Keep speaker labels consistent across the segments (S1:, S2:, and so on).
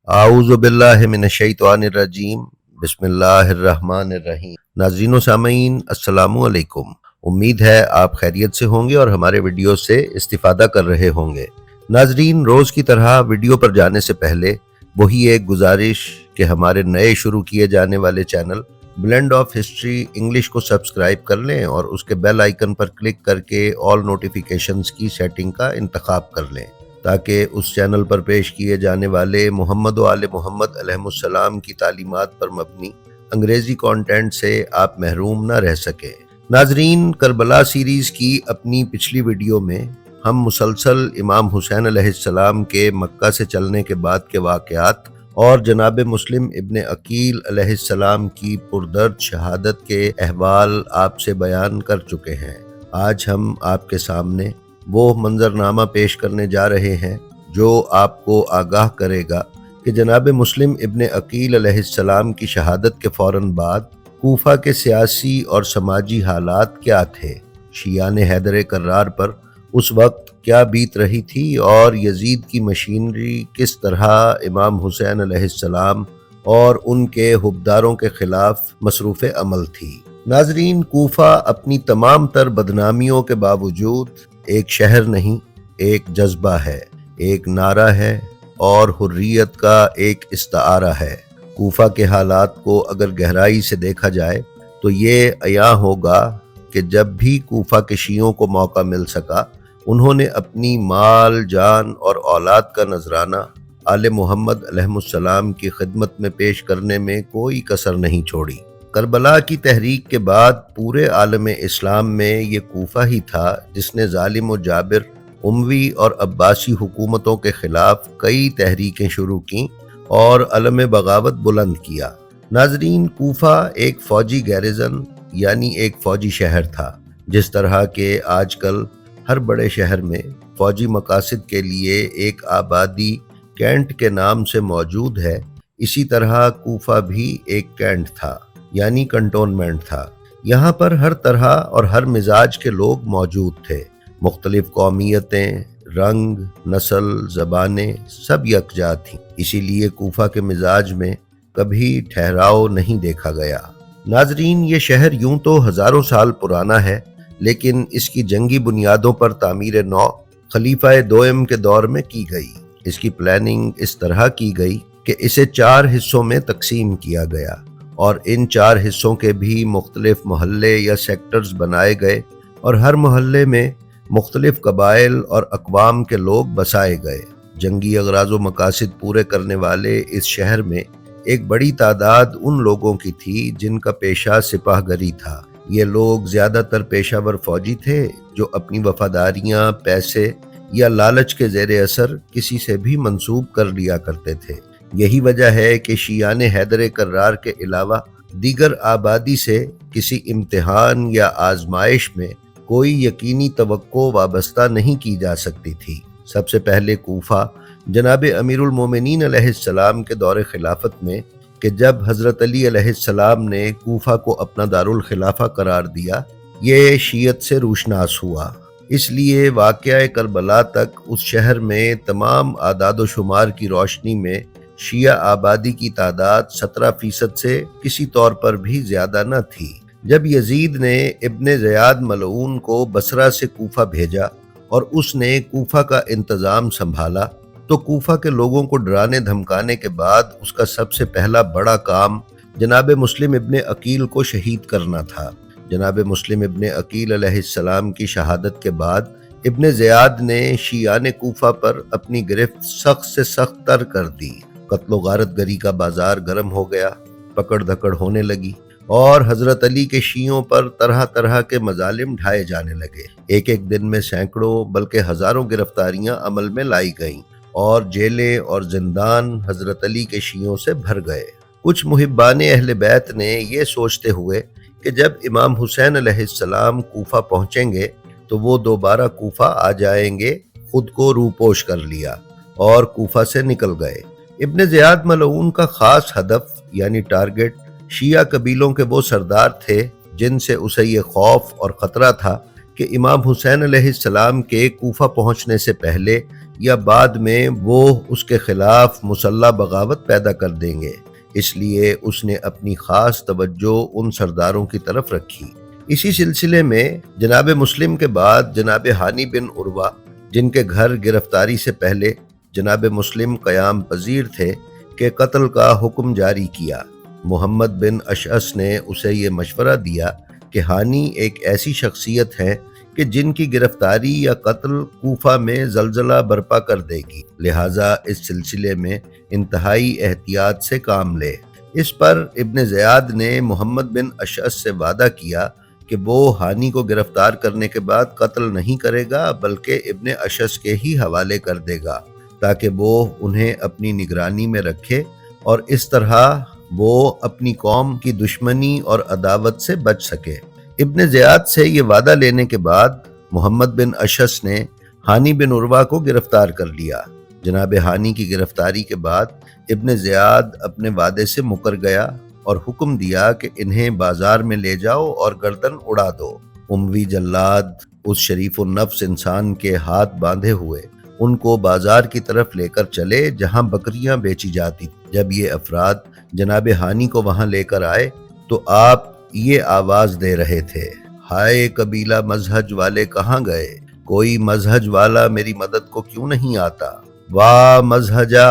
S1: اعوذ باللہ من الشیطان الرجیم بسم اللہ الرحمن الرحیم۔ ناظرین و سامعین السلام علیکم۔ امید ہے آپ خیریت سے ہوں گے اور ہمارے ویڈیو سے استفادہ کر رہے ہوں گے۔ ناظرین، روز کی طرح ویڈیو پر جانے سے پہلے وہی ایک گزارش کہ ہمارے نئے شروع کیے جانے والے channel blend of history English کو سبسکرائب کر لیں اور اس کے بیل آئیکن پر کلک کر کے آل نوٹیفیکیشنز کی سیٹنگ کا انتخاب کر لیں تاکہ اس چینل پر پیش کیے جانے والے محمد و آل محمد علیہ السلام کی تعلیمات پر مبنی انگریزی کانٹینٹ سے آپ محروم نہ رہ سکیں۔ ناظرین، کربلا سیریز کی اپنی پچھلی ویڈیو میں ہم مسلسل امام حسین علیہ السلام کے مکہ سے چلنے کے بعد کے واقعات اور جناب مسلم ابن عقیل علیہ السلام کی پردرد شہادت کے احوال آپ سے بیان کر چکے ہیں۔ آج ہم آپ کے سامنے وہ منظرنامہ پیش کرنے جا رہے ہیں جو آپ کو آگاہ کرے گا کہ جناب مسلم ابن عقیل علیہ السلام کی شہادت کے فوراً بعد کوفہ کے سیاسی اور سماجی حالات کیا تھے، شیعان حیدر کرار پر اس وقت کیا بیت رہی تھی اور یزید کی مشینری کس طرح امام حسین علیہ السلام اور ان کے حبداروں کے خلاف مصروف عمل تھی۔ ناظرین، کوفہ اپنی تمام تر بدنامیوں کے باوجود ایک شہر نہیں، ایک جذبہ ہے، ایک نعرہ ہے اور حریت کا ایک استعارہ ہے۔ کوفہ کے حالات کو اگر گہرائی سے دیکھا جائے تو یہ عیاں ہوگا کہ جب بھی کوفہ کے شیعوں کو موقع مل سکا انہوں نے اپنی مال، جان اور اولاد کا نذرانہ آل محمد علیہ السلام کی خدمت میں پیش کرنے میں کوئی کسر نہیں چھوڑی۔ کربلا کی تحریک کے بعد پورے عالم اسلام میں یہ کوفہ ہی تھا جس نے ظالم و جابر اموی اور عباسی حکومتوں کے خلاف کئی تحریکیں شروع کیں اور علم بغاوت بلند کیا۔ ناظرین، کوفہ ایک فوجی گیریزن یعنی ایک فوجی شہر تھا۔ جس طرح کہ آج کل ہر بڑے شہر میں فوجی مقاصد کے لیے ایک آبادی کینٹ کے نام سے موجود ہے، اسی طرح کوفہ بھی ایک کینٹ تھا یعنی کنٹونمنٹ تھا۔ یہاں پر ہر طرح اور ہر مزاج کے لوگ موجود تھے، مختلف قومیتیں، رنگ، نسل، زبانیں سب یکجا تھیں، اسی لیے کوفہ کے مزاج میں کبھی ٹھہراؤ نہیں دیکھا گیا۔ ناظرین، یہ شہر یوں تو ہزاروں سال پرانا ہے لیکن اس کی جنگی بنیادوں پر تعمیر نو خلیفہ دوئم کے دور میں کی گئی۔ اس کی پلاننگ اس طرح کی گئی کہ اسے 4 حصوں میں تقسیم کیا گیا اور ان 4 حصوں کے بھی مختلف محلے یا سیکٹرز بنائے گئے اور ہر محلے میں مختلف قبائل اور اقوام کے لوگ بسائے گئے۔ جنگی اغراض و مقاصد پورے کرنے والے اس شہر میں ایک بڑی تعداد ان لوگوں کی تھی جن کا پیشہ سپاہ گری تھا۔ یہ لوگ زیادہ تر پیشہ ور فوجی تھے جو اپنی وفاداریاں پیسے یا لالچ کے زیر اثر کسی سے بھی منسوب کر لیا کرتے تھے۔ یہی وجہ ہے کہ شیعان حیدر کرار کے علاوہ دیگر آبادی سے کسی امتحان یا آزمائش میں کوئی یقینی توقع وابستہ نہیں کی جا سکتی تھی۔ سب سے پہلے کوفہ جناب امیر المومنین علیہ السلام کے دور خلافت میں کہ جب حضرت علی علیہ السلام نے کوفہ کو اپنا دارالخلافہ قرار دیا، یہ شیعت سے روشناس ہوا۔ اس لیے واقعہ کربلا تک اس شہر میں تمام اعداد و شمار کی روشنی میں شیعہ آبادی کی تعداد 17% سے کسی طور پر بھی زیادہ نہ تھی۔ جب یزید نے ابن زیاد ملعون کو بصرہ سے کوفہ بھیجا اور اس نے کوفہ کا انتظام سنبھالا تو کوفہ کے لوگوں کو ڈرانے دھمکانے کے بعد اس کا سب سے پہلا بڑا کام جناب مسلم ابن عقیل کو شہید کرنا تھا۔ جناب مسلم ابن عقیل علیہ السلام کی شہادت کے بعد ابن زیاد نے شیعان کوفہ پر اپنی گرفت سخت سے سخت تر کر دی۔ قتل و غارت گری کا بازار گرم ہو گیا، پکڑ دھکڑ ہونے لگی اور حضرت علی کے شیعوں پر طرح طرح کے مظالم ڈھائے جانے لگے۔ ایک ایک دن میں سینکڑوں بلکہ ہزاروں گرفتاریاں عمل میں لائی گئیں اور جیلیں اور زندان حضرت علی کے شیعوں سے بھر گئے۔ کچھ محبان اہل بیت نے یہ سوچتے ہوئے کہ جب امام حسین علیہ السلام کوفہ پہنچیں گے تو وہ دوبارہ کوفہ آ جائیں گے، خود کو روپوش کر لیا اور کوفہ سے نکل گئے۔ ابن زیاد ملعون کا خاص ہدف یعنی ٹارگٹ شیعہ قبیلوں کے وہ سردار تھے جن سے اسے یہ خوف اور خطرہ تھا کہ امام حسین علیہ السلام کے کوفہ پہنچنے سے پہلے یا بعد میں وہ اس کے خلاف مسلح بغاوت پیدا کر دیں گے، اس لیے اس نے اپنی خاص توجہ ان سرداروں کی طرف رکھی۔ اسی سلسلے میں جناب مسلم کے بعد جناب ہانی بن عروہ، جن کے گھر گرفتاری سے پہلے جناب مسلم قیام پذیر تھے، کے قتل کا حکم جاری کیا۔ محمد بن اشعث نے اسے یہ مشورہ دیا کہ ہانی ایک ایسی شخصیت ہے کہ جن کی گرفتاری یا قتل کوفہ میں زلزلہ برپا کر دے گی، لہٰذا اس سلسلے میں انتہائی احتیاط سے کام لے۔ اس پر ابن زیاد نے محمد بن اشعث سے وعدہ کیا کہ وہ ہانی کو گرفتار کرنے کے بعد قتل نہیں کرے گا بلکہ ابن اشعث کے ہی حوالے کر دے گا تاکہ وہ انہیں اپنی نگرانی میں رکھے، اور اس طرح وہ اپنی قوم کی دشمنی اور عداوت سے بچ سکے۔ ابن زیاد سے یہ وعدہ لینے کے بعد محمد بن اشعث نے ہانی بن عروہ کو گرفتار کر لیا۔ جناب ہانی کی گرفتاری کے بعد ابن زیاد اپنے وعدے سے مکر گیا اور حکم دیا کہ انہیں بازار میں لے جاؤ اور گردن اڑا دو۔ اموی جلاد اس شریف النفس انسان کے ہاتھ باندھے ہوئے ان کو بازار کی طرف لے کر چلے جہاں بکریاں بیچی جاتی۔ جب یہ افراد جناب ہانی کو وہاں لے کر آئے تو آپ یہ آواز دے رہے تھے، ہائے قبیلہ مزہج والے کہاں گئے؟ کوئی مزہج والا میری مدد کو کیوں نہیں آتا؟ واہ مزہجا،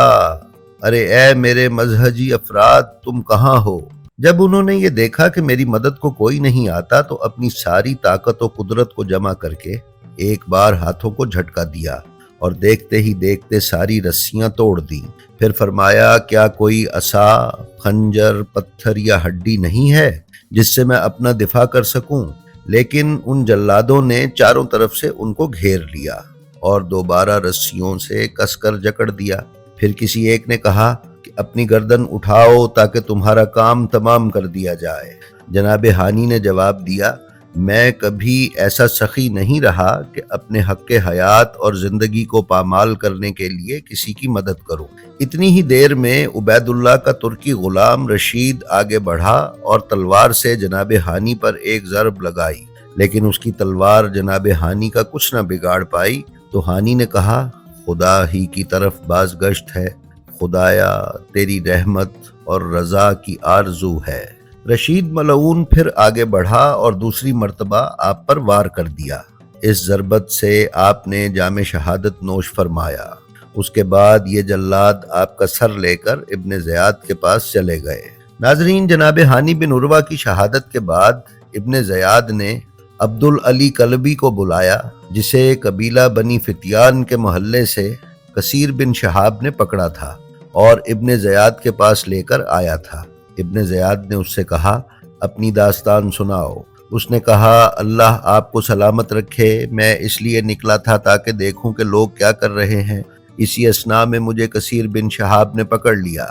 S1: ارے اے میرے مزہجی افراد، تم کہاں ہو؟ جب انہوں نے یہ دیکھا کہ میری مدد کو کوئی نہیں آتا تو اپنی ساری طاقت و قدرت کو جمع کر کے ایک بار ہاتھوں کو جھٹکا دیا اور دیکھتے ہی دیکھتے ساری رسیاں توڑ دیں۔ پھر فرمایا، کیا کوئی عصا، خنجر، پتھر یا ہڈی نہیں ہے جس سے میں اپنا دفاع کر سکوں؟ لیکن ان جلادوں نے چاروں طرف سے ان کو گھیر لیا اور دوبارہ رسیوں سے کس کر جکڑ دیا۔ پھر کسی ایک نے کہا کہ اپنی گردن اٹھاؤ تاکہ تمہارا کام تمام کر دیا جائے۔ جناب ہانی نے جواب دیا، میں کبھی ایسا سخی نہیں رہا کہ اپنے حق حیات اور زندگی کو پامال کرنے کے لیے کسی کی مدد کروں۔ اتنی ہی دیر میں عبید اللہ کا ترکی غلام رشید آگے بڑھا اور تلوار سے جناب ہانی پر ایک ضرب لگائی، لیکن اس کی تلوار جناب ہانی کا کچھ نہ بگاڑ پائی تو ہانی نے کہا، خدا ہی کی طرف باز گشت ہے، خدایا تیری رحمت اور رضا کی آرزو ہے۔ رشید ملعون پھر آگے بڑھا اور دوسری مرتبہ آپ پر وار کر دیا۔ اس ضربت سے آپ نے جام شہادت نوش فرمایا۔ اس کے بعد یہ جلاد آپ کا سر لے کر ابن زیاد کے پاس چلے گئے۔ ناظرین، جناب ہانی بن عروہ کی شہادت کے بعد ابن زیاد نے عبد العلی کلبی کو بلایا، جسے قبیلہ بنی فتیان کے محلے سے کثیر بن شہاب نے پکڑا تھا اور ابن زیاد کے پاس لے کر آیا تھا۔ ابن زیاد نے اس سے کہا، اپنی داستان سناؤ۔ اس نے کہا، اللہ آپ کو سلامت رکھے، میں اس لیے نکلا تھا تاکہ دیکھوں کہ لوگ کیا کر رہے ہیں۔ اسی اثناء میں مجھے کثیر بن شہاب نے پکڑ لیا۔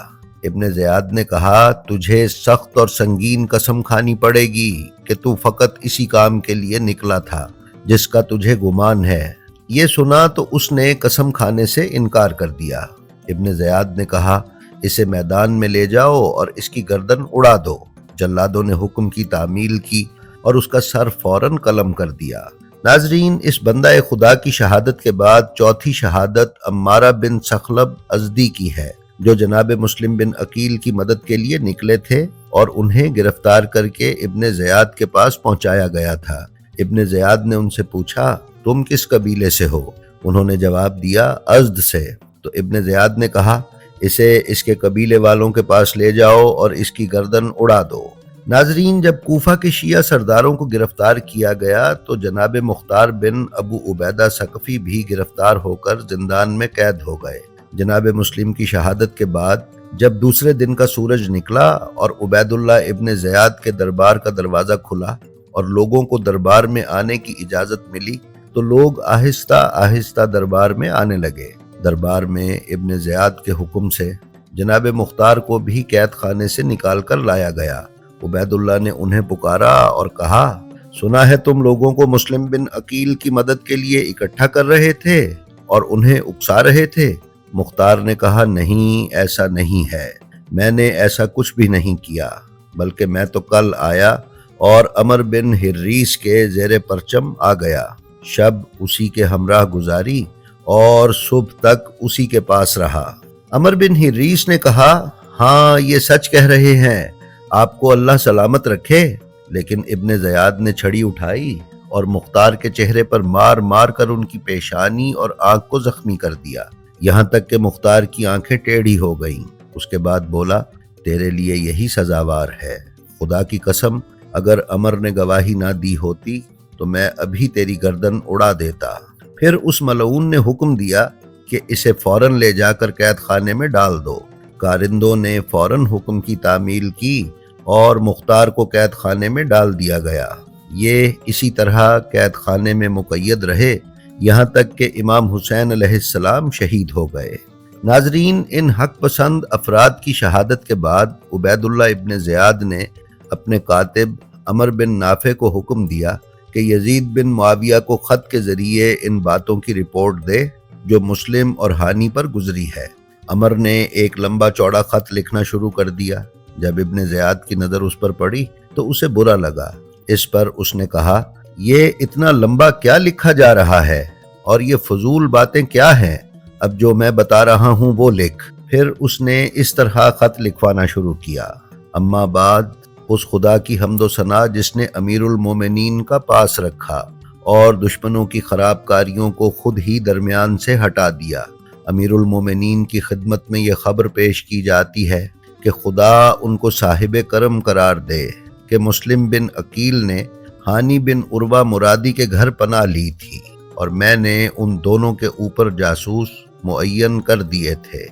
S1: ابن زیاد نے کہا، تجھے سخت اور سنگین قسم کھانی پڑے گی کہ تو فقط اسی کام کے لیے نکلا تھا جس کا تجھے گمان ہے۔ یہ سنا تو اس نے قسم کھانے سے انکار کر دیا۔ ابن زیاد نے کہا، اسے میدان میں لے جاؤ اور اس کی گردن اڑا دو۔ جلادوں نے حکم کی تعمیل کی اور اس کا سر فوراً قلم کر دیا۔ ناظرین، اس بندہ خدا کی شہادت کے بعد چوتھی شہادت عمارہ بن سخلب ازدی کی ہے، جو جناب مسلم بن عقیل کی مدد کے لیے نکلے تھے اور انہیں گرفتار کر کے ابن زیاد کے پاس پہنچایا گیا تھا۔ ابن زیاد نے ان سے پوچھا، تم کس قبیلے سے ہو؟ انہوں نے جواب دیا، ازد سے۔ تو ابن زیاد نے کہا، اسے اس کے قبیلے والوں کے پاس لے جاؤ اور اس کی گردن اڑا دو۔ ناظرین، جب کوفہ کے شیعہ سرداروں کو گرفتار کیا گیا تو جناب مختار بن ابو عبیدہ ثقفی بھی گرفتار ہو کر زندان میں قید ہو گئے۔ جناب مسلم کی شہادت کے بعد جب دوسرے دن کا سورج نکلا اور عبید اللہ ابن زیاد کے دربار کا دروازہ کھلا اور لوگوں کو دربار میں آنے کی اجازت ملی تو لوگ آہستہ آہستہ دربار میں آنے لگے۔ دربار میں ابن زیاد کے حکم سے جناب مختار کو بھی قید خانے سے نکال کر لایا گیا۔ عبید اللہ نے انہیں پکارا اور کہا، سنا ہے تم لوگوں کو مسلم بن عقیل کی مدد کے لیے اکٹھا کر رہے تھے اور انہیں اکسا رہے تھے۔ مختار نے کہا، نہیں، ایسا نہیں ہے، میں نے ایسا کچھ بھی نہیں کیا، بلکہ میں تو کل آیا اور عمر بن حریث کے زیر پرچم آ گیا، شب اسی کے ہمراہ گزاری اور صبح تک اسی کے پاس رہا۔ عمر بن حریث نے کہا، ہاں یہ سچ کہہ رہے ہیں، آپ کو اللہ سلامت رکھے۔ لیکن ابن زیاد نے چھڑی اٹھائی اور مختار کے چہرے پر مار مار کر ان کی پیشانی اور آنکھ کو زخمی کر دیا، یہاں تک کہ مختار کی آنکھیں ٹیڑھی ہو گئیں۔ اس کے بعد بولا، تیرے لیے یہی سزاوار ہے۔ خدا کی قسم، اگر عمر نے گواہی نہ دی ہوتی تو میں ابھی تیری گردن اڑا دیتا۔ پھر اس ملعون نے حکم دیا کہ اسے فوراً لے جا کر قید خانے میں ڈال دو۔ کارندوں نے فوراً حکم کی تعمیل کی اور مختار کو قید خانے میں ڈال دیا گیا۔ یہ اسی طرح قید خانے میں مقید رہے یہاں تک کہ امام حسین علیہ السلام شہید ہو گئے۔ ناظرین، ان حق پسند افراد کی شہادت کے بعد عبید اللہ ابن زیاد نے اپنے کاتب عمر بن نافع کو حکم دیا کہ یزید بن معاویہ کو خط کے ذریعے ان باتوں کی رپورٹ دے جو مسلم اور ہانی پر گزری ہے۔ عمر نے ایک لمبا چوڑا خط لکھنا شروع کر دیا۔ جب ابن زیاد کی نظر اس پر پڑی تو اسے برا لگا۔ اس پر اس نے کہا، یہ اتنا لمبا کیا لکھا جا رہا ہے اور یہ فضول باتیں کیا ہیں؟ اب جو میں بتا رہا ہوں وہ لکھ۔ پھر اس نے اس طرح خط لکھوانا شروع کیا، اما بعد، اس خدا کی حمد و ثنا جس نے امیر المومنین کا پاس رکھا اور دشمنوں کی خراب کاریوں کو خود ہی درمیان سے ہٹا دیا۔ امیر المومنین کی خدمت میں یہ خبر پیش کی جاتی ہے کہ خدا ان کو صاحب کرم قرار دے کہ مسلم بن عقیل نے ہانی بن عروہ مرادی کے گھر پناہ لی تھی اور میں نے ان دونوں کے اوپر جاسوس معین کر دیے تھے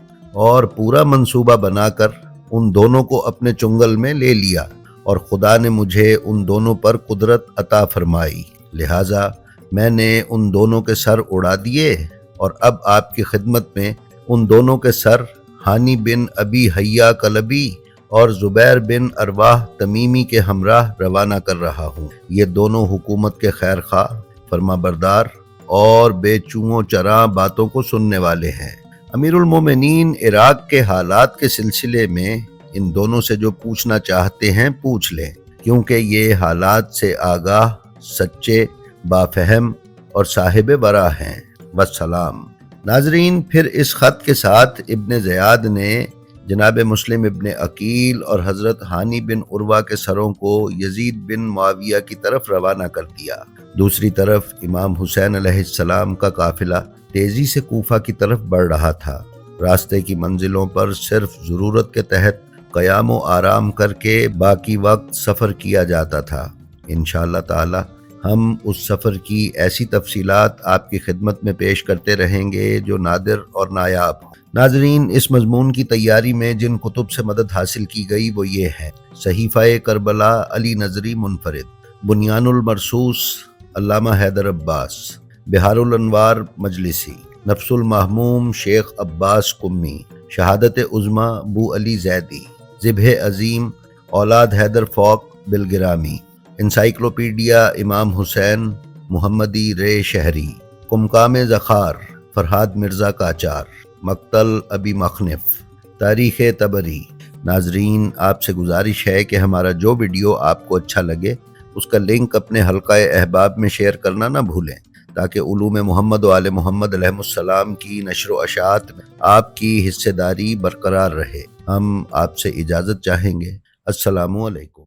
S1: اور پورا منصوبہ بنا کر ان دونوں کو اپنے چنگل میں لے لیا، اور خدا نے مجھے ان دونوں پر قدرت عطا فرمائی، لہٰذا میں نے ان دونوں کے سر اڑا دیے اور اب آپ کی خدمت میں ان دونوں کے سر ہانی بن ابی حیا کلبی اور زبیر بن ارواح تمیمی کے ہمراہ روانہ کر رہا ہوں۔ یہ دونوں حکومت کے خیر خواہ، فرما بردار اور بے چوں چراں باتوں کو سننے والے ہیں۔ امیر المومنین عراق کے حالات کے سلسلے میں ان دونوں سے جو پوچھنا چاہتے ہیں پوچھ لیں، کیونکہ یہ حالات سے آگاہ، سچے، بافہم اور صاحب ورع ہیں۔ والسلام۔ ناظرین، پھر اس خط کے ساتھ ابن زیاد نے جناب مسلم ابن عقیل اور حضرت ہانی بن عروہ کے سروں کو یزید بن معاویہ کی طرف روانہ کر دیا۔ دوسری طرف امام حسین علیہ السلام کا قافلہ تیزی سے کوفہ کی طرف بڑھ رہا تھا۔ راستے کی منزلوں پر صرف ضرورت کے تحت قیام و آرام کر کے باقی وقت سفر کیا جاتا تھا۔ انشاءاللہ تعالی ہم اس سفر کی ایسی تفصیلات آپ کی خدمت میں پیش کرتے رہیں گے جو نادر اور نایاب ہوں۔ ناظرین، اس مضمون کی تیاری میں جن کتب سے مدد حاصل کی گئی وہ یہ ہیں: صحیفہ کربلا علی نظری منفرد، بنیان المرصوص علامہ حیدر عباس، بہار الانوار مجلسی، نفس المحموم شیخ عباس قمی، شہادت عظمی بو علی زیدی، ذبح عظیم اولاد حیدر فوق بالگرامی، انسائکلوپیڈیا امام حسین محمدی رے شہری، قمقام زخار فرہاد مرزا قاچار، مقتل ابی مخنف، تاریخ طبری۔ ناظرین، آپ سے گزارش ہے کہ ہمارا جو ویڈیو آپ کو اچھا لگے اس کا لنک اپنے حلقہ احباب میں شیئر کرنا نہ بھولیں، تاکہ علوم محمد و آل محمد علیہ السلام کی نشر و اشاعت میں آپ کی حصہ داری برقرار رہے۔ ہم آپ سے اجازت چاہیں گے۔ السلام علیکم۔